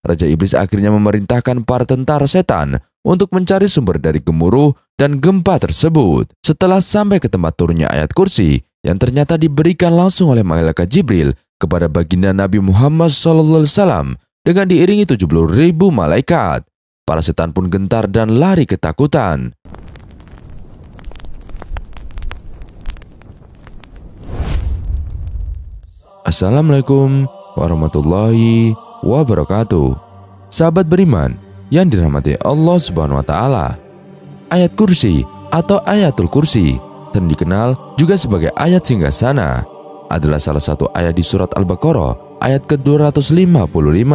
Raja Iblis akhirnya memerintahkan para tentara setan untuk mencari sumber dari gemuruh dan gempa tersebut. Setelah sampai ke tempat turunnya ayat kursi yang ternyata diberikan langsung oleh malaikat Jibril kepada baginda Nabi Muhammad SAW dengan diiringi 70.000 malaikat, para setan pun gentar dan lari ketakutan. Assalamualaikum warahmatullahi wabarakatuh. Sahabat beriman yang dirahmati Allah Subhanahu wa taala. Ayat kursi atau ayatul kursi, dan dikenal juga sebagai ayat singgasana, adalah salah satu ayat di surat Al-Baqarah ayat ke-255.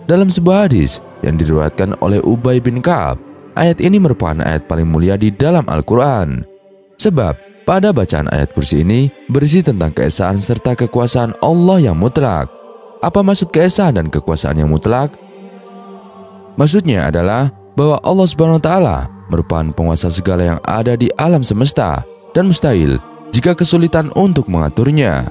Dalam sebuah hadis yang diriwayatkan oleh Ubay bin Ka'ab, ayat ini merupakan ayat paling mulia di dalam Al-Quran. Sebab pada bacaan ayat kursi ini berisi tentang keesaan serta kekuasaan Allah yang mutlak. Apa maksud keesaan dan kekuasaan yang mutlak? Maksudnya adalah bahwa Allah Subhanahu wa taala merupakan penguasa segala yang ada di alam semesta dan mustahil jika kesulitan untuk mengaturnya.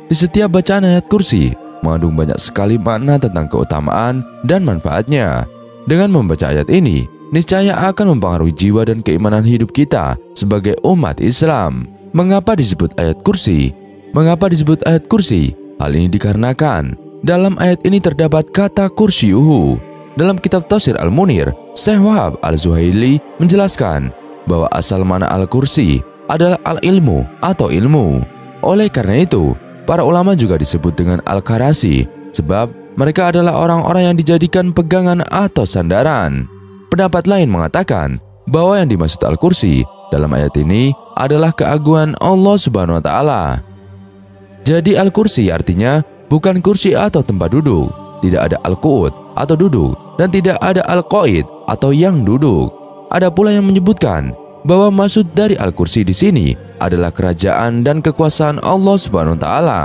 Di setiap bacaan ayat kursi mengandung banyak sekali makna tentang keutamaan dan manfaatnya. Dengan membaca ayat ini, niscaya akan mempengaruhi jiwa dan keimanan hidup kita sebagai umat Islam. Mengapa disebut ayat kursi? Mengapa disebut ayat kursi? Hal ini dikarenakan dalam ayat ini terdapat kata kursiyuhu. Dalam kitab Tafsir Al-Munir, Syekh Wahab Al-Zuhaili menjelaskan bahwa asal mana al-kursi adalah al-ilmu atau ilmu. Oleh karena itu, para ulama juga disebut dengan al-karasi, sebab mereka adalah orang-orang yang dijadikan pegangan atau sandaran. Pendapat lain mengatakan bahwa yang dimaksud al-kursi dalam ayat ini adalah keagungan Allah Subhanahu wa taala. Jadi al-kursi artinya bukan kursi atau tempat duduk, tidak ada al-qu'ud atau duduk, dan tidak ada al-qa'id atau yang duduk. Ada pula yang menyebutkan bahwa maksud dari al-kursi di sini adalah kerajaan dan kekuasaan Allah Subhanahu wa taala.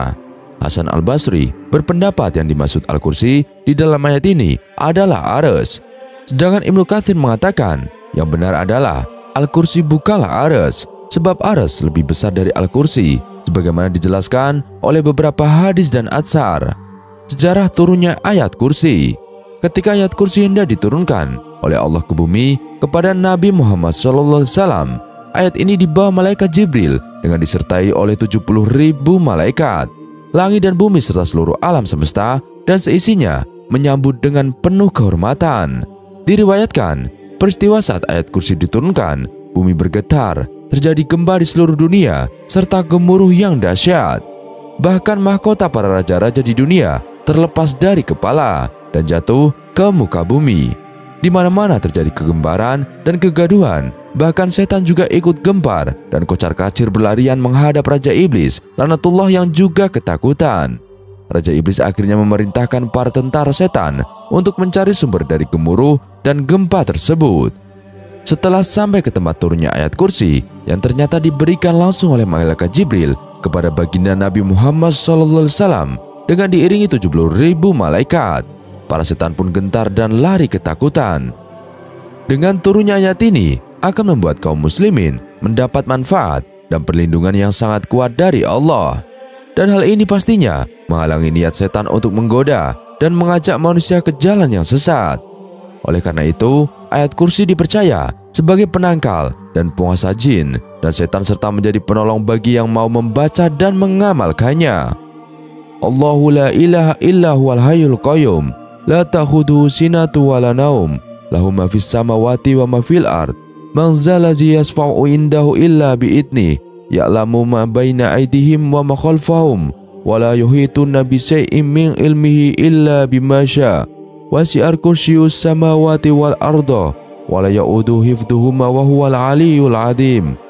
Hasan Al-Basri berpendapat yang dimaksud al-kursi di dalam ayat ini adalah arsy. Sedangkan Ibnu Katsir mengatakan yang benar adalah al-kursi bukanlah arsy, sebab arsy lebih besar dari al-kursi, sebagaimana dijelaskan oleh beberapa hadis dan atsar. Sejarah turunnya ayat kursi. Ketika ayat kursi hendak diturunkan oleh Allah ke bumi kepada Nabi Muhammad SAW, ayat ini dibawa malaikat Jibril dengan disertai oleh 70.000 malaikat. Langit dan bumi serta seluruh alam semesta dan seisinya menyambut dengan penuh kehormatan. Diriwayatkan, peristiwa saat ayat kursi diturunkan, bumi bergetar, terjadi gempa di seluruh dunia, serta gemuruh yang dahsyat. Bahkan mahkota para raja-raja di dunia terlepas dari kepala dan jatuh ke muka bumi. Di mana-mana terjadi kegemparan dan kegaduhan. Bahkan setan juga ikut gempar dan kocar-kacir berlarian menghadap Raja Iblis, laknatullah, yang juga ketakutan. Raja Iblis akhirnya memerintahkan para tentara setan untuk mencari sumber dari gemuruh dan gempa tersebut. Setelah sampai ke tempat turunnya ayat kursi yang ternyata diberikan langsung oleh malaikat Jibril kepada baginda Nabi Muhammad SAW dengan diiringi 70.000 malaikat, para setan pun gentar dan lari ketakutan. Dengan turunnya ayat ini akan membuat kaum muslimin mendapat manfaat dan perlindungan yang sangat kuat dari Allah. Dan hal ini pastinya menghalangi niat setan untuk menggoda dan mengajak manusia ke jalan yang sesat. Oleh karena itu, ayat kursi dipercaya sebagai penangkal dan penguasa jin dan setan serta menjadi penolong bagi yang mau membaca dan mengamalkannya. Allahu la ilaha illa huwal hayyul qayyum, la ta'khudhuhu sinatun wa la naum, lahu ma fis samawati wa ma fil ard, man zalazi yasfa'u indahu illa bi'idnih, ya'lamu ma baina aydihim wa ma khalfahum, wa la yuhituna bi syai'in min ilmihi illa bima syaa, wasi'ar kursiyyus samawati wal arda, wa la ya'udu hifdhuhuma wa huwal aliyyul azim.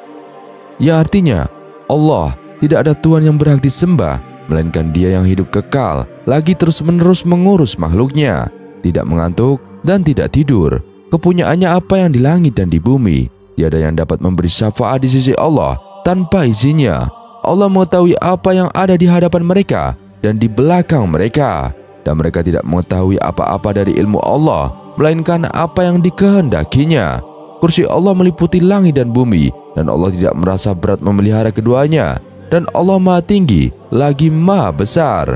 Ya, artinya Allah tidak ada Tuhan yang berhak disembah melainkan Dia yang hidup kekal, lagi terus-menerus mengurus makhluknya, tidak mengantuk dan tidak tidur. Kepunyaannya apa yang di langit dan di bumi. Tiada yang dapat memberi syafaat di sisi Allah tanpa izinnya. Allah mengetahui apa yang ada di hadapan mereka dan di belakang mereka, dan mereka tidak mengetahui apa-apa dari ilmu Allah melainkan apa yang dikehendakinya. Kursi Allah meliputi langit dan bumi, dan Allah tidak merasa berat memelihara keduanya, dan Allah Maha Tinggi lagi Maha Besar.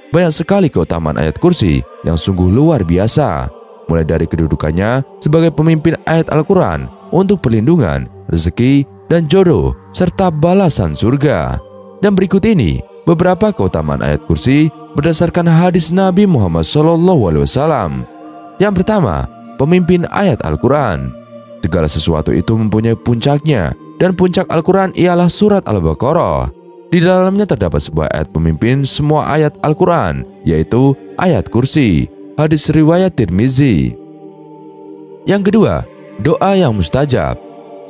Banyak sekali keutamaan ayat kursi yang sungguh luar biasa. Mulai dari kedudukannya sebagai pemimpin ayat Al-Quran untuk perlindungan, rezeki, dan jodoh, serta balasan surga. Dan berikut ini beberapa keutamaan ayat kursi berdasarkan hadis Nabi Muhammad SAW. Yang pertama, pemimpin ayat Al-Quran. Segala sesuatu itu mempunyai puncaknya, dan puncak Al-Quran ialah surat Al-Baqarah. Di dalamnya terdapat sebuah ayat pemimpin semua ayat Al-Quran, yaitu ayat kursi. Hadis riwayat Tirmizi. Yang kedua, doa yang mustajab.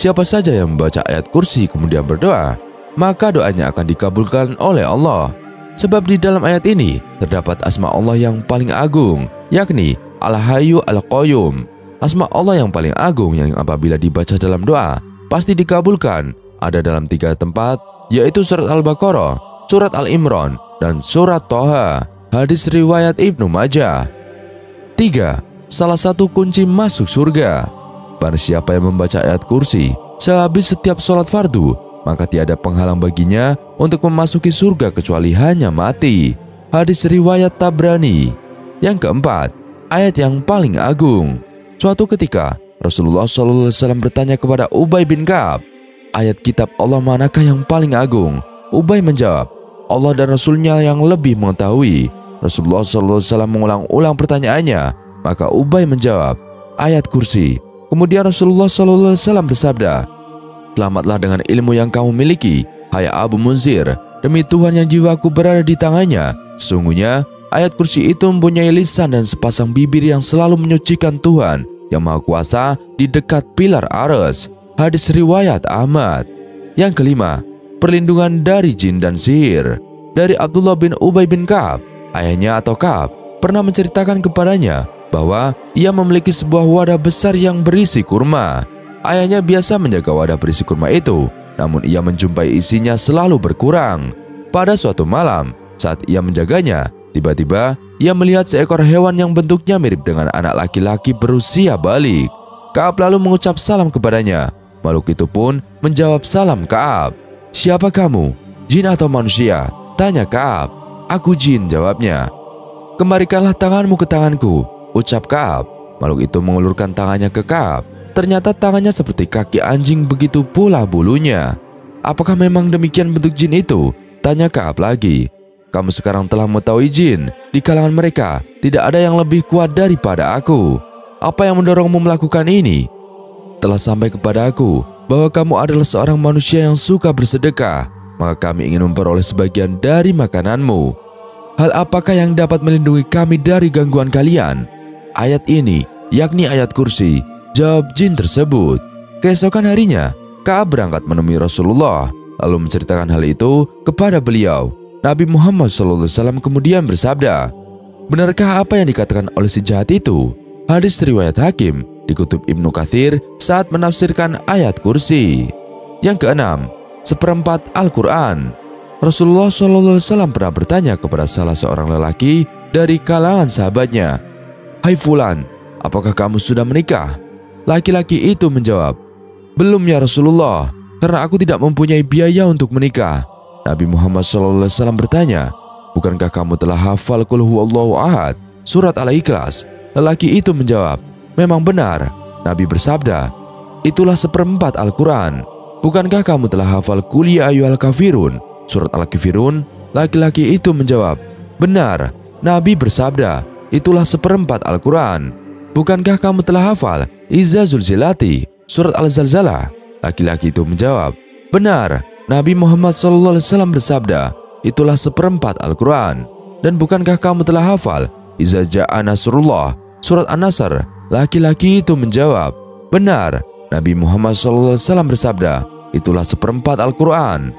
Siapa saja yang membaca ayat kursi kemudian berdoa, maka doanya akan dikabulkan oleh Allah. Sebab di dalam ayat ini terdapat asma Allah yang paling agung, yakni Al-Hayyu Al-Qayyum. Asma Allah yang paling agung yang apabila dibaca dalam doa pasti dikabulkan ada dalam 3 tempat, yaitu surat Al-Baqarah, surat Al-Imran, dan surat Thaha. Hadis riwayat Ibnu Majah. 3. Salah satu kunci masuk surga. Barang siapa yang membaca ayat kursi sehabis setiap sholat fardu, maka tiada penghalang baginya untuk memasuki surga kecuali hanya mati. Hadis riwayat Tabrani. Yang keempat, ayat yang paling agung. Suatu ketika Rasulullah SAW bertanya kepada Ubay bin Ka'ab, ayat kitab Allah manakah yang paling agung? Ubay menjawab, Allah dan Rasulnya yang lebih mengetahui. Rasulullah SAW mengulang-ulang pertanyaannya, maka Ubay menjawab, ayat kursi. Kemudian Rasulullah SAW bersabda, selamatlah dengan ilmu yang kamu miliki, hai Abu Munzir, demi Tuhan yang jiwaku berada di tangannya. Sesungguhnya ayat kursi itu mempunyai lisan dan sepasang bibir yang selalu menyucikan Tuhan yang Maha Kuasa di dekat pilar Arsy. Hadis riwayat Ahmad. Yang kelima, perlindungan dari jin dan sihir. Dari Abdullah bin Ubay bin Ka'ab, ayahnya atau Ka'ab pernah menceritakan kepadanya bahwa ia memiliki sebuah wadah besar yang berisi kurma. Ayahnya biasa menjaga wadah berisi kurma itu, namun ia menjumpai isinya selalu berkurang. Pada suatu malam, saat ia menjaganya, tiba-tiba ia melihat seekor hewan yang bentuknya mirip dengan anak laki-laki berusia balik. Ka'ab lalu mengucap salam kepadanya. Makhluk itu pun menjawab salam Ka'ab. Siapa kamu? Jin atau manusia? Tanya Ka'ab. Aku jin, jawabnya. Kembalikanlah tanganmu ke tanganku, ucap Ka'ab. Makhluk itu mengulurkan tangannya ke Ka'ab. Ternyata tangannya seperti kaki anjing, begitu pula bulunya. Apakah memang demikian bentuk jin itu? Tanya Ka'ab lagi. Kamu sekarang telah mengetahui jin. Di kalangan mereka tidak ada yang lebih kuat daripada aku. Apa yang mendorongmu melakukan ini? Telah sampai kepada aku bahwa kamu adalah seorang manusia yang suka bersedekah, maka kami ingin memperoleh sebagian dari makananmu. Hal apakah yang dapat melindungi kami dari gangguan kalian? Ayat ini, yakni ayat kursi, jawab jin tersebut. Keesokan harinya, Ka'ab berangkat menemui Rasulullah, lalu menceritakan hal itu kepada beliau. Nabi Muhammad SAW kemudian bersabda, benarkah apa yang dikatakan oleh si jahat itu? Hadis riwayat Hakim, dikutip Ibnu Katsir saat menafsirkan ayat kursi. Yang keenam, seperempat Al-Quran. Rasulullah SAW pernah bertanya kepada salah seorang lelaki dari kalangan sahabatnya, hai Fulan, apakah kamu sudah menikah? Laki-laki itu menjawab, belum ya Rasulullah, karena aku tidak mempunyai biaya untuk menikah. Nabi Muhammad SAW bertanya, bukankah kamu telah hafal Qul Huwallahu Ahad, surat Al-Ikhlas? Lelaki itu menjawab, memang benar. Nabi bersabda, itulah seperempat Al-Quran. Bukankah kamu telah hafal Qul Ya Ayyuhal Kafirun, surat Al-Kafirun? Laki-laki itu menjawab, benar. Nabi bersabda, itulah seperempat Al-Quran. Bukankah kamu telah hafal Iza Zulzilati, surat Al-Zalzalah? Laki-laki itu menjawab, benar. Nabi Muhammad SAW bersabda, itulah seperempat Al-Quran. Dan bukankah kamu telah hafal Iza Ja'a Nasrullah, surat An-Nasr? Laki-laki itu menjawab, benar. Nabi Muhammad SAW bersabda, itulah seperempat Al-Quran.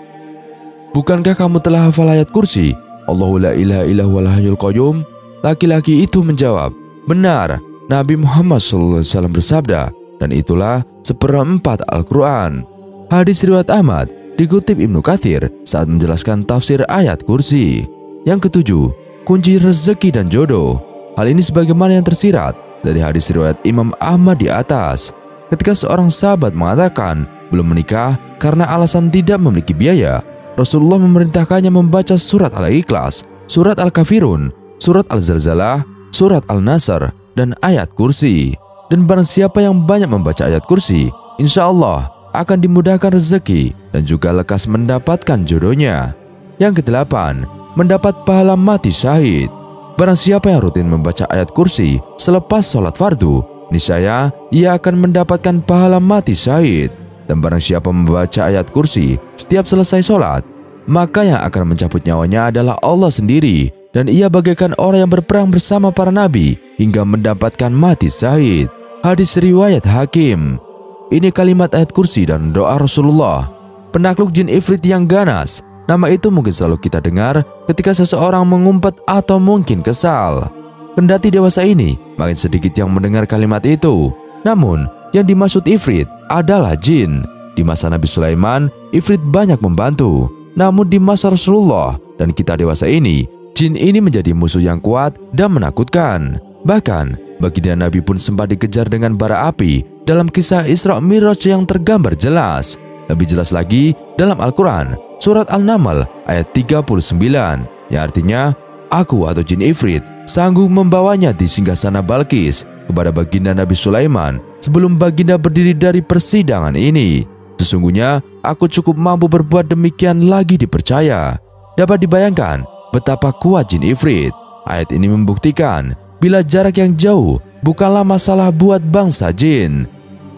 Bukankah kamu telah hafal ayat kursi, Allahu la ilaha illa huwal hayyul qayyum? Laki-laki itu menjawab, benar. Nabi Muhammad SAW bersabda, dan itulah seperempat Al-Quran. Hadis riwayat Ahmad, dikutip Ibnu Katsir saat menjelaskan tafsir ayat kursi. Yang ketujuh, kunci rezeki dan jodoh. Hal ini sebagaimana yang tersirat dari hadis riwayat Imam Ahmad di atas. Ketika seorang sahabat mengatakan belum menikah karena alasan tidak memiliki biaya, Rasulullah memerintahkannya membaca surat Al-Ikhlas surat Al-Kafirun, surat Al-Zalzalah, surat Al-Nasr, dan ayat kursi. Dan barang siapa yang banyak membaca ayat kursi, insya Allah akan dimudahkan rezeki dan juga lekas mendapatkan jodohnya. Yang kedelapan, mendapat pahala mati syahid. Barang siapa yang rutin membaca ayat kursi selepas sholat fardu, niscaya ia akan mendapatkan pahala mati syahid. Dan barang siapa membaca ayat kursi setiap selesai sholat, maka yang akan mencabut nyawanya adalah Allah sendiri. Dan ia bagaikan orang yang berperang bersama para nabi hingga mendapatkan mati syahid. Hadis riwayat Hakim. Ini kalimat ayat kursi dan doa Rasulullah. Penakluk jin ifrit yang ganas. Nama itu mungkin selalu kita dengar ketika seseorang mengumpet atau mungkin kesal. Kendati dewasa ini, makin sedikit yang mendengar kalimat itu. Namun, yang dimaksud ifrit adalah jin. Di masa Nabi Sulaiman, ifrit banyak membantu. Namun di masa Rasulullah dan kita dewasa ini, jin ini menjadi musuh yang kuat dan menakutkan. Bahkan, baginda Nabi pun sempat dikejar dengan bara api dalam kisah Isra Mi'raj yang tergambar jelas. Lebih jelas lagi dalam Al-Quran, surat Al-Naml ayat 39, yang artinya, aku atau jin ifrit sanggup membawanya di singgasana Balqis kepada baginda Nabi Sulaiman sebelum baginda berdiri dari persidangan ini. Sesungguhnya, aku cukup mampu berbuat demikian lagi dipercaya. Dapat dibayangkan betapa kuat jin ifrit. Ayat ini membuktikan bila jarak yang jauh bukanlah masalah buat bangsa jin.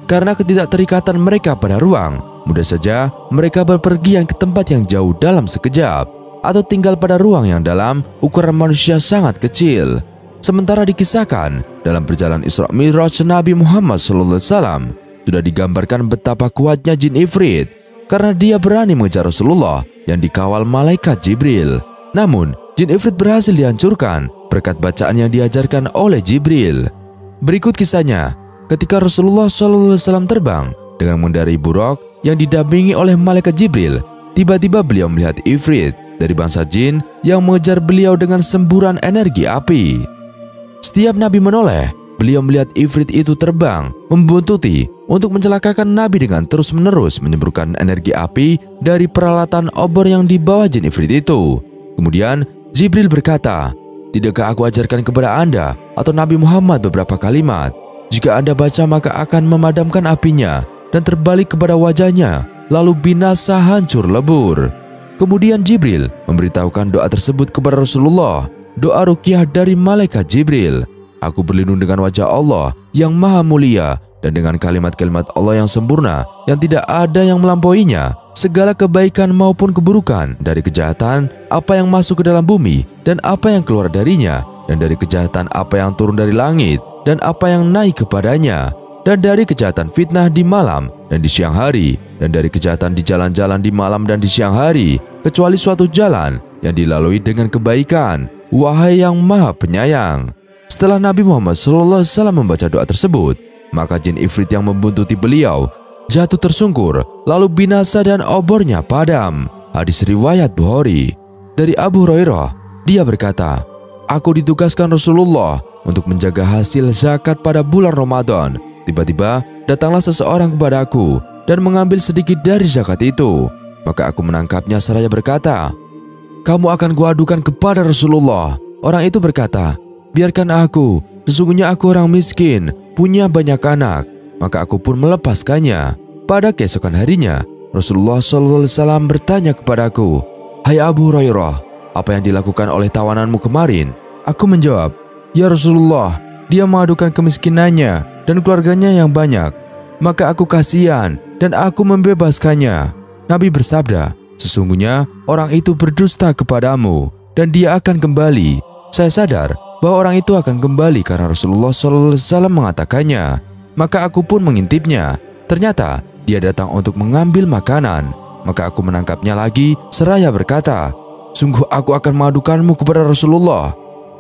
Karena ketidakterikatan mereka pada ruang, mudah saja mereka berpergian ke tempat yang jauh dalam sekejap, atau tinggal pada ruang yang dalam ukuran manusia sangat kecil. Sementara dikisahkan dalam perjalanan Isra Mi'raj Nabi Muhammad SAW, sudah digambarkan betapa kuatnya jin ifrit, karena dia berani mengejar Rasulullah yang dikawal malaikat Jibril. Namun, jin ifrit berhasil dihancurkan berkat bacaan yang diajarkan oleh Jibril. Berikut kisahnya, ketika Rasulullah SAW terbang dengan mengendarai buraq yang didampingi oleh malaikat Jibril, tiba-tiba beliau melihat ifrit dari bangsa jin yang mengejar beliau dengan semburan energi api. Setiap Nabi menoleh, beliau melihat ifrit itu terbang, membuntuti untuk mencelakakan Nabi dengan terus-menerus menyemburkan energi api dari peralatan obor yang dibawa jin ifrit itu. Kemudian Jibril berkata, "Tidakkah aku ajarkan kepada Anda atau Nabi Muhammad beberapa kalimat? Jika Anda baca maka akan memadamkan apinya dan terbalik kepada wajahnya, lalu binasa hancur lebur." Kemudian Jibril memberitahukan doa tersebut kepada Rasulullah, doa ruqyah dari malaikat Jibril. "Aku berlindung dengan wajah Allah yang maha mulia dan dengan kalimat-kalimat Allah yang sempurna yang tidak ada yang melampauinya, segala kebaikan maupun keburukan, dari kejahatan apa yang masuk ke dalam bumi dan apa yang keluar darinya, dan dari kejahatan apa yang turun dari langit dan apa yang naik kepadanya, dan dari kejahatan fitnah di malam dan di siang hari, dan dari kejahatan di jalan-jalan di malam dan di siang hari, kecuali suatu jalan yang dilalui dengan kebaikan, wahai yang maha penyayang." Setelah Nabi Muhammad SAW membaca doa tersebut, maka jin ifrit yang membuntuti beliau jatuh tersungkur, lalu binasa dan obornya padam. Hadis riwayat Bukhari. Dari Abu Hurairah, dia berkata, "Aku ditugaskan Rasulullah untuk menjaga hasil zakat pada bulan Ramadan. Tiba-tiba datanglah seseorang kepadaku dan mengambil sedikit dari zakat itu. Maka aku menangkapnya seraya berkata, 'Kamu akan kuadukan kepada Rasulullah.' Orang itu berkata, 'Biarkan aku, sesungguhnya aku orang miskin, punya banyak anak.' Maka aku pun melepaskannya. Pada keesokan harinya, Rasulullah SAW bertanya kepadaku, 'Hai Abu Hurairah, apa yang dilakukan oleh tawananmu kemarin?' Aku menjawab, 'Ya Rasulullah, dia mengadukan kemiskinannya dan keluarganya yang banyak. Maka aku kasihan dan aku membebaskannya.' Nabi bersabda, 'Sesungguhnya orang itu berdusta kepadamu dan dia akan kembali.' Saya sadar bahwa orang itu akan kembali karena Rasulullah SAW mengatakannya. Maka aku pun mengintipnya. Ternyata dia datang untuk mengambil makanan. Maka aku menangkapnya lagi seraya berkata, 'Sungguh aku akan mengadukanmu kepada Rasulullah.'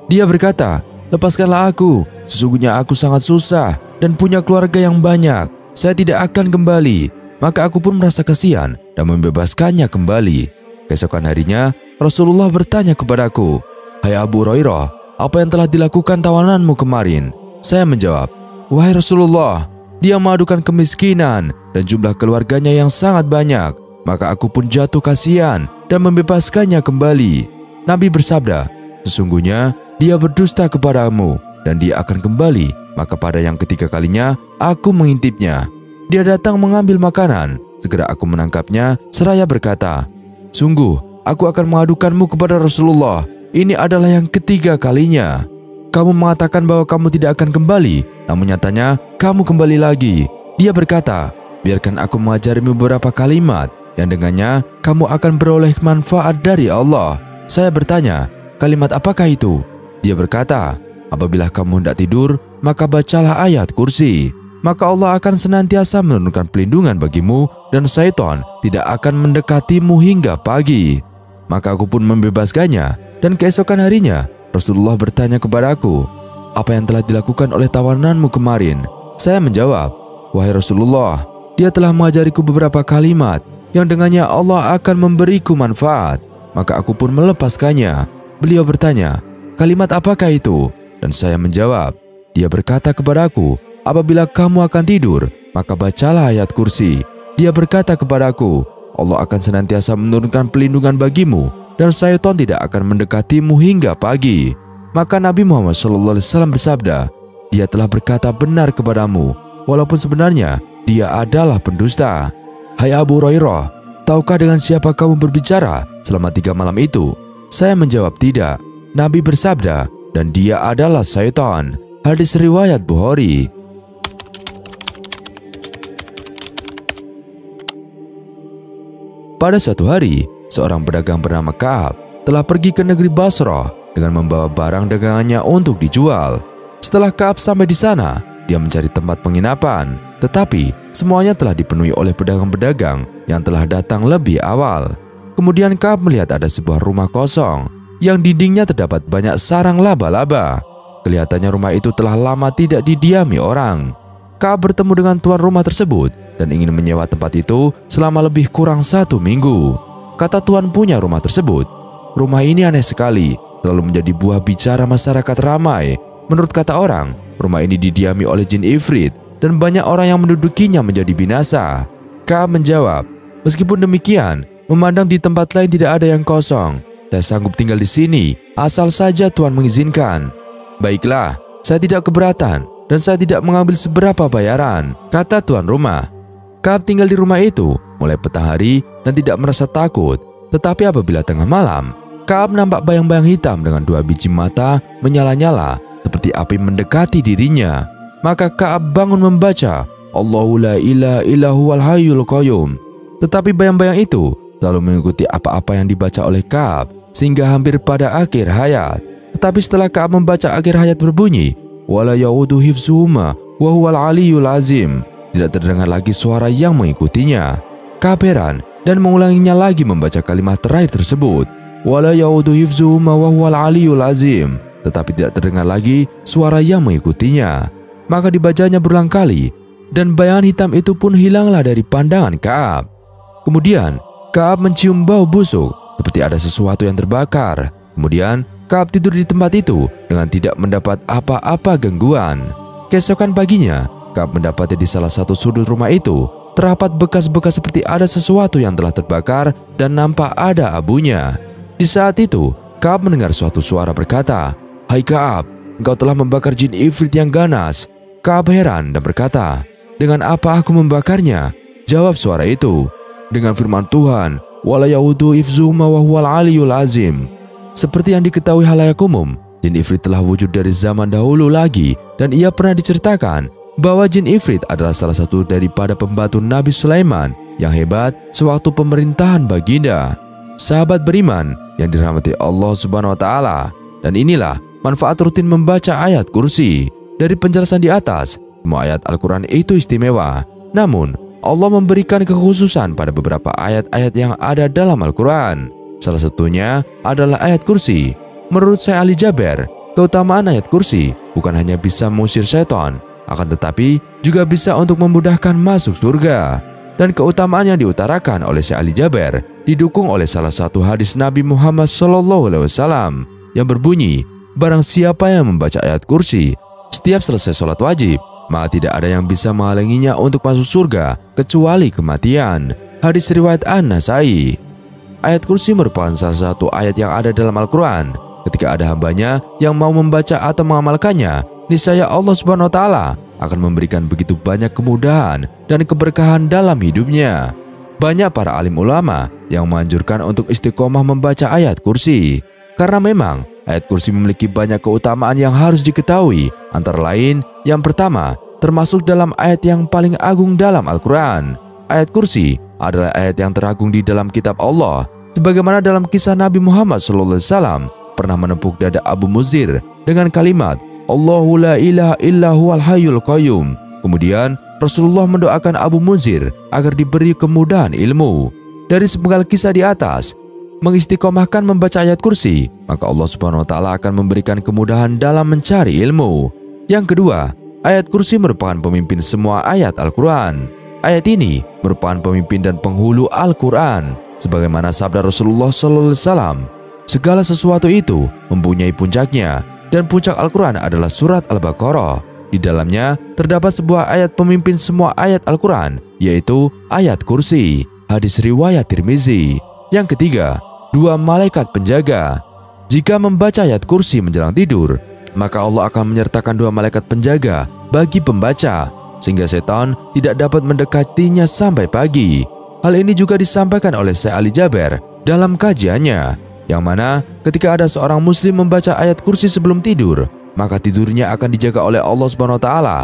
Dia berkata, 'Lepaskanlah aku, sesungguhnya aku sangat susah dan punya keluarga yang banyak. Saya tidak akan kembali.' Maka aku pun merasa kasihan dan membebaskannya kembali. Keesokan harinya, Rasulullah bertanya kepadaku, 'Hai Abu Hurairah, apa yang telah dilakukan tawananmu kemarin?' Saya menjawab, 'Wahai Rasulullah, dia mengadukan kemiskinan dan jumlah keluarganya yang sangat banyak. Maka aku pun jatuh kasihan dan membebaskannya kembali.' Nabi bersabda, Sesungguhnya dia berdusta kepadamu dan dia akan kembali. Maka pada yang ketiga kalinya aku mengintipnya. Dia datang mengambil makanan. Segera aku menangkapnya seraya berkata, sungguh aku akan mengadukanmu kepada Rasulullah. Ini adalah yang ketiga kalinya. Kamu mengatakan bahwa kamu tidak akan kembali, namun nyatanya kamu kembali lagi. Dia berkata, biarkan aku mengajarimu beberapa kalimat yang dengannya kamu akan beroleh manfaat dari Allah. Saya bertanya, kalimat apakah itu? Dia berkata, apabila kamu hendak tidur, maka bacalah ayat kursi. Maka Allah akan senantiasa menurunkan pelindungan bagimu dan syaitan tidak akan mendekatimu hingga pagi. Maka aku pun membebaskannya, dan keesokan harinya Rasulullah bertanya kepadaku, apa yang telah dilakukan oleh tawananmu kemarin? Saya menjawab, wahai Rasulullah, dia telah mengajariku beberapa kalimat yang dengannya Allah akan memberiku manfaat. Maka aku pun melepaskannya. Beliau bertanya, kalimat apakah itu? Dan saya menjawab, dia berkata kepadaku, apabila kamu akan tidur, maka bacalah ayat kursi. Dia berkata kepadaku, Allah akan senantiasa menurunkan pelindungan bagimu dan syaitan tidak akan mendekatimu hingga pagi. Maka Nabi Muhammad SAW bersabda, dia telah berkata benar kepadamu, walaupun sebenarnya dia adalah pendusta. Hai Abu Hurairah, tahukah dengan siapa kamu berbicara selama 3 malam itu? Saya menjawab tidak. Nabi bersabda, dan dia adalah syaitan. Hadis riwayat Bukhari. Pada suatu hari, seorang pedagang bernama Ka'ab telah pergi ke negeri Basrah dengan membawa barang dagangannya untuk dijual. Setelah Ka'ab sampai di sana, dia mencari tempat penginapan, tetapi semuanya telah dipenuhi oleh pedagang-pedagang yang telah datang lebih awal. Kemudian Ka'ab melihat ada sebuah rumah kosong yang dindingnya terdapat banyak sarang laba-laba. Kelihatannya rumah itu telah lama tidak didiami orang. Ka'ab bertemu dengan tuan rumah tersebut dan ingin menyewa tempat itu selama lebih kurang 1 minggu. Kata tuan punya rumah tersebut, rumah ini aneh sekali, selalu menjadi buah bicara masyarakat ramai. Menurut kata orang, rumah ini didiami oleh jin ifrit dan banyak orang yang mendudukinya menjadi binasa. Ka'ab menjawab, meskipun demikian, memandang di tempat lain tidak ada yang kosong. Saya sanggup tinggal di sini, asal saja tuan mengizinkan. Baiklah, saya tidak keberatan dan saya tidak mengambil seberapa bayaran, kata tuan rumah. Ka'ab tinggal di rumah itu mulai petang hari dan tidak merasa takut. Tetapi apabila tengah malam, Ka'ab nampak bayang-bayang hitam dengan 2 biji mata menyala-nyala seperti api mendekati dirinya. Maka Ka'ab bangun membaca, Allahu la ilaha illa huwal hayyul qayyum. Tetapi bayang-bayang itu selalu mengikuti apa-apa yang dibaca oleh Ka'ab sehingga hampir pada akhir hayat. Tetapi setelah Ka'ab membaca akhir hayat berbunyi, wala ya'udu hifzuhuma wa huwal aliyyul azim, tidak terdengar lagi suara yang mengikutinya. Ka'ab heran dan mengulanginya lagi membaca kalimat terakhir tersebut, wala ya'udu hifzuhuma wa huwal aliyyul azim, tetapi tidak terdengar lagi suara yang mengikutinya. Maka dibacanya berulang kali dan bayangan hitam itu pun hilanglah dari pandangan Ka'ab. Kemudian Ka'ab mencium bau busuk seperti ada sesuatu yang terbakar. Kemudian Ka'ab tidur di tempat itu dengan tidak mendapat apa-apa gangguan. Keesokan paginya, Ka'ab mendapati di salah satu sudut rumah itu terdapat bekas-bekas seperti ada sesuatu yang telah terbakar dan nampak ada abunya. Di saat itu, Ka'ab mendengar suatu suara berkata, "Hai Ka'ab, engkau telah membakar jin ifrit yang ganas." Ka'ab heran dan berkata, "Dengan apa aku membakarnya?" Jawab suara itu, "Dengan firman Tuhan, wala ya'udu hifzuhuma wa huwal aliyyul azim." Seperti yang diketahui halayak umum, jin ifrit telah wujud dari zaman dahulu lagi dan ia pernah diceritakan bahwa jin ifrit adalah salah satu daripada pembantu Nabi Sulaiman yang hebat sewaktu pemerintahan baginda. Sahabat beriman yang dirahmati Allah Subhanahu wa taala, dan inilah manfaat rutin membaca ayat kursi. Dari penjelasan di atas, semua ayat Al-Quran itu istimewa. Namun, Allah memberikan kekhususan pada beberapa ayat-ayat yang ada dalam Al-Quran. Salah satunya adalah ayat kursi. Menurut Syekh Ali Jaber, keutamaan ayat kursi bukan hanya bisa mengusir setan, akan tetapi juga bisa untuk memudahkan masuk surga. Dan keutamaan yang diutarakan oleh Syekh Ali Jaber didukung oleh salah satu hadis Nabi Muhammad SAW yang berbunyi, barang siapa yang membaca ayat kursi setiap selesai sholat wajib, maka tidak ada yang bisa menghalanginya untuk masuk surga kecuali kematian. Hadis riwayat An-Nasai. Ayat kursi merupakan salah satu ayat yang ada dalam Al-Quran ketika ada hambanya yang mau membaca atau mengamalkannya, niscaya Allah Subhanahu wa taala akan memberikan begitu banyak kemudahan dan keberkahan dalam hidupnya. Banyak para alim ulama yang menganjurkan untuk istiqomah membaca ayat kursi, karena memang ayat kursi memiliki banyak keutamaan yang harus diketahui. Antara lain, yang pertama, termasuk dalam ayat yang paling agung dalam Al-Quran. Ayat kursi adalah ayat yang teragung di dalam kitab Allah, sebagaimana dalam kisah Nabi Muhammad SAW pernah menepuk dada Abu Muzir dengan kalimat Allahu la ilaha illa huwal hayyul qayyum. Kemudian Rasulullah mendoakan Abu Muzir agar diberi kemudahan ilmu. Dari sepenggal kisah di atas, mengistiqomahkan membaca ayat kursi, maka Allah Subhanahu wa taala akan memberikan kemudahan dalam mencari ilmu. Yang kedua, ayat kursi merupakan pemimpin semua ayat Al-Quran. Ayat ini merupakan pemimpin dan penghulu Al-Quran, sebagaimana sabda Rasulullah SAW, segala sesuatu itu mempunyai puncaknya, dan puncak Al-Quran adalah surat Al-Baqarah. Di dalamnya terdapat sebuah ayat pemimpin semua ayat Al-Quran, yaitu ayat kursi. Hadis riwayat Tirmizi. Yang ketiga, dua malaikat penjaga. Jika membaca ayat kursi menjelang tidur, maka Allah akan menyertakan dua malaikat penjaga bagi pembaca, sehingga setan tidak dapat mendekatinya sampai pagi. Hal ini juga disampaikan oleh Syekh Ali Jaber dalam kajiannya, yang mana ketika ada seorang muslim membaca ayat kursi sebelum tidur, maka tidurnya akan dijaga oleh Allah Subhanahu wa taala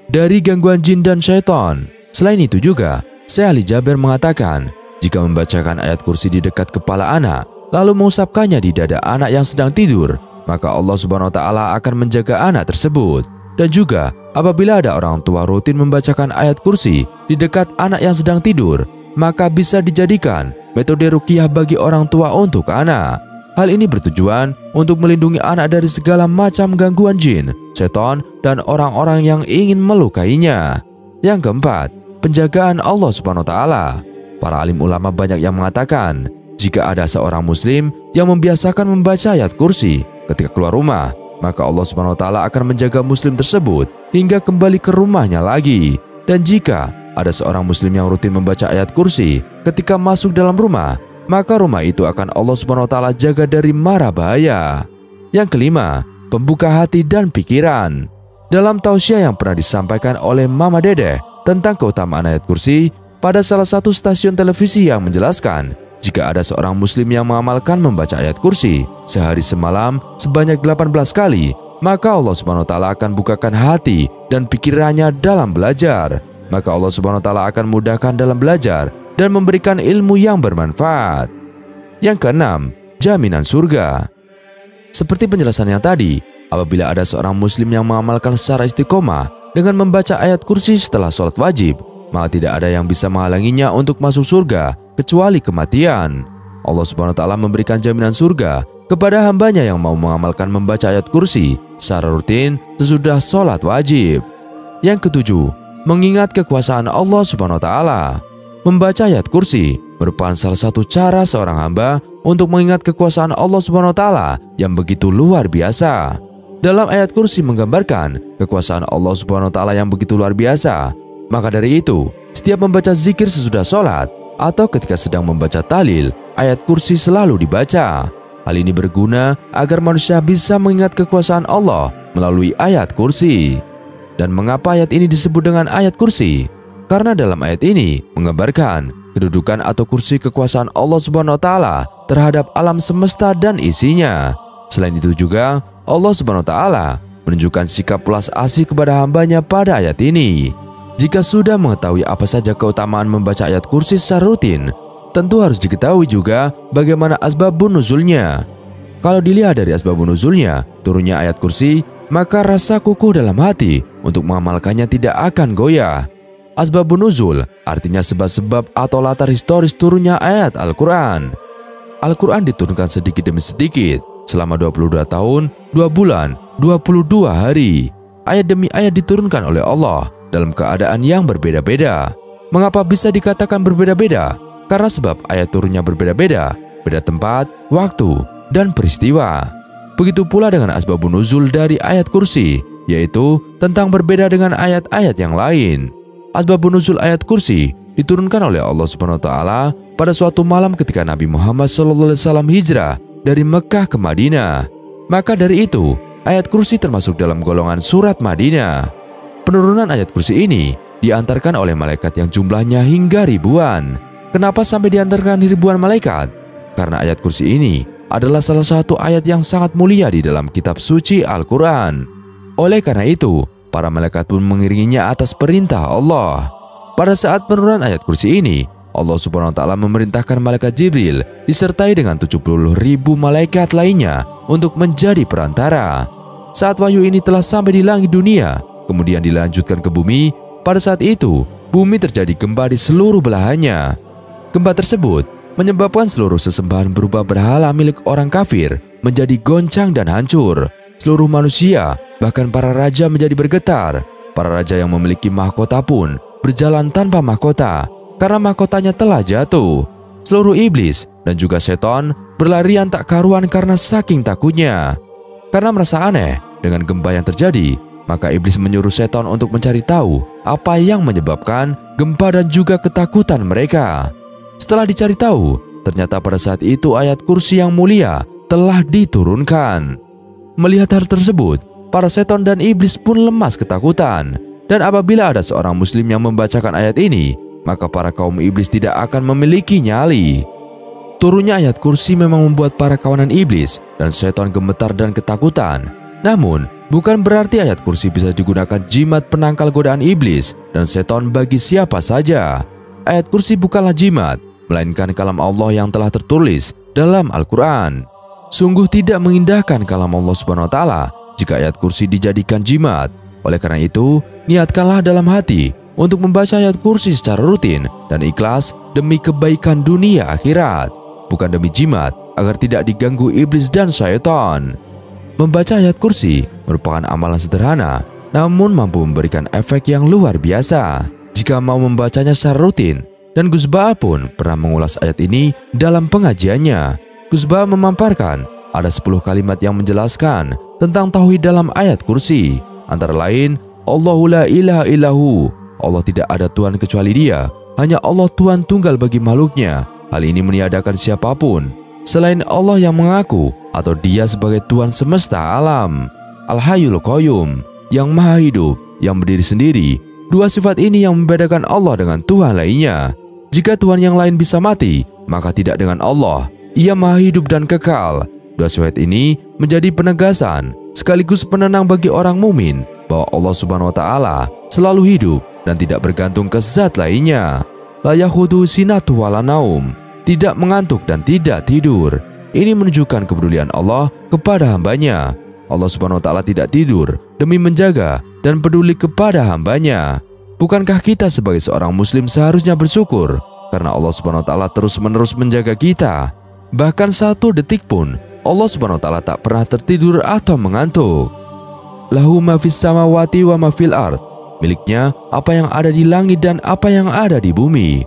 dari gangguan jin dan syaitan. Selain itu juga, Syekh Ali Jaber mengatakan, jika membacakan ayat kursi di dekat kepala anak, lalu mengusapkannya di dada anak yang sedang tidur, maka Allah Subhanahu wa taala akan menjaga anak tersebut. Dan juga, apabila ada orang tua rutin membacakan ayat kursi di dekat anak yang sedang tidur, maka bisa dijadikan metode ruqyah bagi orang tua untuk anak. Hal ini bertujuan untuk melindungi anak dari segala macam gangguan jin, setan, dan orang-orang yang ingin melukainya. Yang keempat, penjagaan Allah Subhanahu wa taala. Para alim ulama banyak yang mengatakan, jika ada seorang muslim yang membiasakan membaca ayat kursi ketika keluar rumah, maka Allah Subhanahu wa taala akan menjaga muslim tersebut hingga kembali ke rumahnya lagi. Dan jika ada seorang muslim yang rutin membaca ayat kursi ketika masuk dalam rumah, maka rumah itu akan Allah Subhanahu wa taala jaga dari mara bahaya. Yang kelima, pembuka hati dan pikiran. Dalam tausiah yang pernah disampaikan oleh Mama Dede tentang keutamaan ayat kursi pada salah satu stasiun televisi yang menjelaskan, jika ada seorang muslim yang mengamalkan membaca ayat kursi sehari semalam sebanyak 18 kali, maka Allah Subhanahu wa taala akan bukakan hati dan pikirannya dalam belajar. Maka Allah Subhanahu wa taala akan mudahkan dalam belajar dan memberikan ilmu yang bermanfaat. Yang keenam, jaminan surga. Seperti penjelasan yang tadi, apabila ada seorang muslim yang mengamalkan secara istiqomah dengan membaca ayat kursi setelah sholat wajib, maka tidak ada yang bisa menghalanginya untuk masuk surga kecuali kematian. Allah Subhanahu wa taala memberikan jaminan surga kepada hambanya yang mau mengamalkan membaca ayat kursi secara rutin sesudah sholat wajib. Yang ketujuh, mengingat kekuasaan Allah Subhanahu wa taala. Membaca ayat kursi merupakan salah satu cara seorang hamba untuk mengingat kekuasaan Allah Subhanahu wa taala yang begitu luar biasa. Dalam ayat kursi menggambarkan kekuasaan Allah Subhanahu wa taala yang begitu luar biasa. Maka dari itu, setiap membaca zikir sesudah sholat atau ketika sedang membaca tahlil, ayat kursi selalu dibaca. Hal ini berguna agar manusia bisa mengingat kekuasaan Allah melalui ayat kursi. Dan mengapa ayat ini disebut dengan ayat kursi? Karena dalam ayat ini menggambarkan kedudukan atau kursi kekuasaan Allah Subhanahu wa taala terhadap alam semesta dan isinya. Selain itu juga, Allah Subhanahu wa taala menunjukkan sikap welas asih kepada hambanya pada ayat ini. Jika sudah mengetahui apa saja keutamaan membaca ayat kursi secara rutin, tentu harus diketahui juga bagaimana asbabun nuzulnya. Kalau dilihat dari asbabun nuzulnya, turunnya ayat kursi, maka rasa kukuh dalam hati untuk mengamalkannya tidak akan goyah. Asbabun nuzul artinya sebab-sebab atau latar historis turunnya ayat Al-Quran. Al-Quran diturunkan sedikit demi sedikit selama 22 tahun, 2 bulan, 22 hari. Ayat demi ayat diturunkan oleh Allah dalam keadaan yang berbeda-beda. Mengapa bisa dikatakan berbeda-beda? Karena sebab ayat turunnya berbeda-beda, beda tempat, waktu, dan peristiwa. Begitu pula dengan asbabun nuzul dari ayat kursi, yaitu tentang berbeda dengan ayat-ayat yang lain. Asbabun nuzul ayat kursi diturunkan oleh Allah Subhanahu wa taala pada suatu malam ketika Nabi Muhammad SAW hijrah dari Mekah ke Madinah. Maka dari itu, ayat kursi termasuk dalam golongan surat Madinah. Penurunan ayat kursi ini diantarkan oleh malaikat yang jumlahnya hingga ribuan. Kenapa sampai diantarkan ribuan malaikat? Karena ayat kursi ini adalah salah satu ayat yang sangat mulia di dalam kitab suci Al-Quran. Oleh karena itu, para malaikat pun mengiringinya atas perintah Allah. Pada saat penurunan ayat kursi ini, Allah Subhanahu wa Ta'ala memerintahkan malaikat Jibril disertai dengan 70.000 malaikat lainnya untuk menjadi perantara. Saat wahyu ini telah sampai di langit dunia, kemudian dilanjutkan ke bumi. Pada saat itu, bumi terjadi gempa di seluruh belahannya. Gempa tersebut menyebabkan seluruh sesembahan berubah berhala milik orang kafir menjadi goncang dan hancur. Seluruh manusia, bahkan para raja menjadi bergetar. Para raja yang memiliki mahkota pun berjalan tanpa mahkota karena mahkotanya telah jatuh. Seluruh iblis dan juga setan berlarian tak karuan karena saking takutnya. Karena merasa aneh dengan gempa yang terjadi, maka iblis menyuruh setan untuk mencari tahu apa yang menyebabkan gempa dan juga ketakutan mereka. Setelah dicari tahu, ternyata pada saat itu ayat kursi yang mulia telah diturunkan. Melihat hal tersebut, para setan dan iblis pun lemas ketakutan. Dan apabila ada seorang muslim yang membacakan ayat ini, maka para kaum iblis tidak akan memiliki nyali. Turunnya ayat kursi memang membuat para kawanan iblis dan setan gemetar dan ketakutan. Namun, bukan berarti ayat kursi bisa digunakan jimat penangkal godaan iblis dan setan bagi siapa saja. Ayat kursi bukanlah jimat, melainkan kalam Allah yang telah tertulis dalam Al-Quran. Sungguh tidak mengindahkan kalam Allah Subhanahu wa Ta'ala jika ayat kursi dijadikan jimat. Oleh karena itu, niatkanlah dalam hati untuk membaca ayat kursi secara rutin dan ikhlas demi kebaikan dunia akhirat, bukan demi jimat agar tidak diganggu iblis dan syaitan. Membaca ayat kursi merupakan amalan sederhana, namun mampu memberikan efek yang luar biasa jika mau membacanya secara rutin. Dan Gus Ba'a pun pernah mengulas ayat ini dalam pengajiannya. Gus Ba'a memaparkan ada 10 kalimat yang menjelaskan tentang tauhid dalam ayat kursi. Antara lain, Allahu la ilaha illahu, Allah tidak ada Tuhan kecuali Dia, hanya Allah Tuhan tunggal bagi makhluknya. Hal ini meniadakan siapapun selain Allah yang mengaku atau Dia sebagai Tuhan semesta alam. Al-Hayyul Qayyum, yang maha hidup, yang berdiri sendiri. Dua sifat ini yang membedakan Allah dengan Tuhan lainnya. Jika Tuhan yang lain bisa mati, maka tidak dengan Allah. Ia maha hidup dan kekal. Dua sifat ini menjadi penegasan sekaligus penenang bagi orang mukmin bahwa Allah Subhanahu wa Ta'ala selalu hidup dan tidak bergantung ke zat lainnya. La yakhudu sinatu wala naum, tidak mengantuk dan tidak tidur. Ini menunjukkan kepedulian Allah kepada hambanya. Allah Subhanahu wa Ta'ala tidak tidur demi menjaga dan peduli kepada hambanya. Bukankah kita sebagai seorang muslim seharusnya bersyukur karena Allah Subhanahu wa Ta'ala terus-menerus menjaga kita? Bahkan satu detik pun Allah Subhanahu wa Ta'ala tak pernah tertidur atau mengantuk. Lahu ma fis samawati wa ma fil ard, miliknya apa yang ada di langit dan apa yang ada di bumi.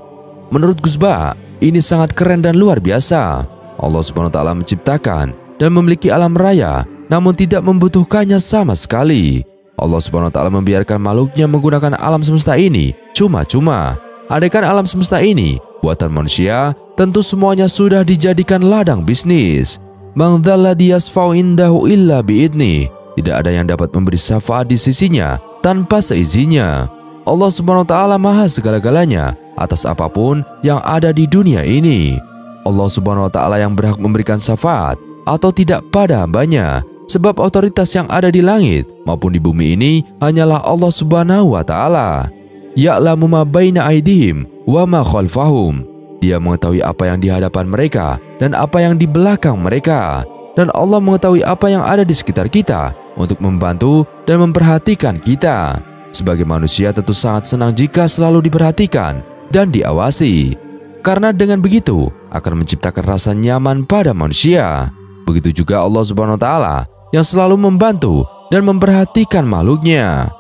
Menurut Gus Ba'a, ini sangat keren dan luar biasa. Allah Subhanahu wa Ta'ala menciptakan dan memiliki alam raya, namun tidak membutuhkannya sama sekali. Allah Subhanahu wa Ta'ala membiarkan makhluknya menggunakan alam semesta ini cuma-cuma. Andaikan alam semesta ini buatan manusia, tentu semuanya sudah dijadikan ladang bisnis. Man dzalladzi yasfa'u indahu illa biidnih. Tidak ada yang dapat memberi syafaat di sisinya tanpa seizinnya. Allah Subhanahu wa Ta'ala maha segala-galanya atas apapun yang ada di dunia ini. Allah Subhanahu wa Ta'ala yang berhak memberikan syafaat atau tidak pada hambanya. Sebab otoritas yang ada di langit maupun di bumi ini hanyalah Allah Subhanahu wa Ta'ala. Ya'lamu ma baina aydihim wa ma khalfahum. Dia mengetahui apa yang di hadapan mereka dan apa yang di belakang mereka. Dan Allah mengetahui apa yang ada di sekitar kita untuk membantu dan memperhatikan kita. Sebagai manusia tentu sangat senang jika selalu diperhatikan dan diawasi. Karena dengan begitu akan menciptakan rasa nyaman pada manusia. Begitu juga Allah Subhanahu wa Ta'ala yang selalu membantu dan memperhatikan makhluknya.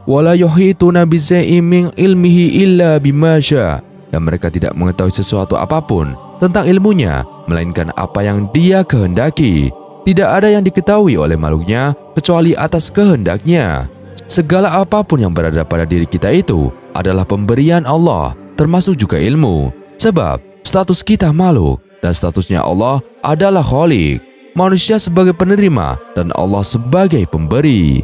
Wala yuhituna bi syai'in min ilmihi illa bima syaa. Dan mereka tidak mengetahui sesuatu apapun tentang ilmunya melainkan apa yang Dia kehendaki. Tidak ada yang diketahui oleh makhluknya kecuali atas kehendaknya. Segala apapun yang berada pada diri kita itu adalah pemberian Allah, termasuk juga ilmu. Sebab status kita makhluk dan statusnya Allah adalah Khaliq. manusia sebagai penerima dan Allah sebagai pemberi.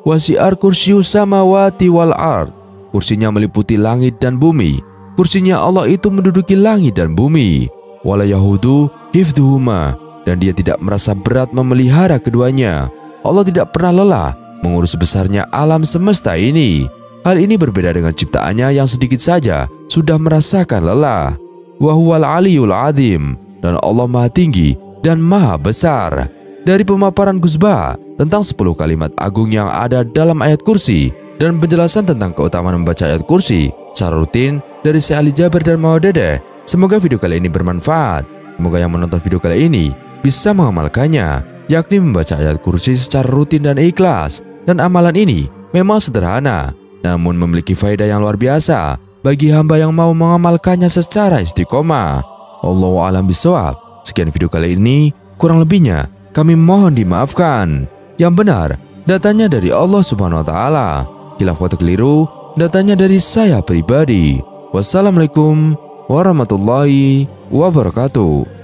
Wasi'ar kursiyu samawati wal ard. Kursinya meliputi langit dan bumi. Kursinya Allah itu menduduki langit dan bumi. Wala yahudu hifdhuhuma. Dan dia tidak merasa berat memelihara keduanya. Allah tidak pernah lelah mengurus besarnya alam semesta ini. Hal ini berbeda dengan ciptaannya yang sedikit saja sudah merasakan lelah. Wa huwal aliyul azim. Dan Allah maha tinggi dan maha besar. Dari pemaparan Gus Ba tentang 10 kalimat agung yang ada dalam ayat kursi dan penjelasan tentang keutamaan membaca ayat kursi secara rutin dari Syekh Ali Jaber dan Mama Dede. Semoga video kali ini bermanfaat. Semoga yang menonton video kali ini bisa mengamalkannya, yakni membaca ayat kursi secara rutin dan ikhlas. Dan amalan ini memang sederhana, namun memiliki faedah yang luar biasa bagi hamba yang mau mengamalkannya secara istiqomah. Allahu a'lam bishawab. Sekian video kali ini, kurang lebihnya kami mohon dimaafkan. Yang benar, datanya dari Allah Subhanahu wa Ta'ala. Khilaf atau keliru, datanya dari saya pribadi. Wassalamualaikum warahmatullahi wabarakatuh.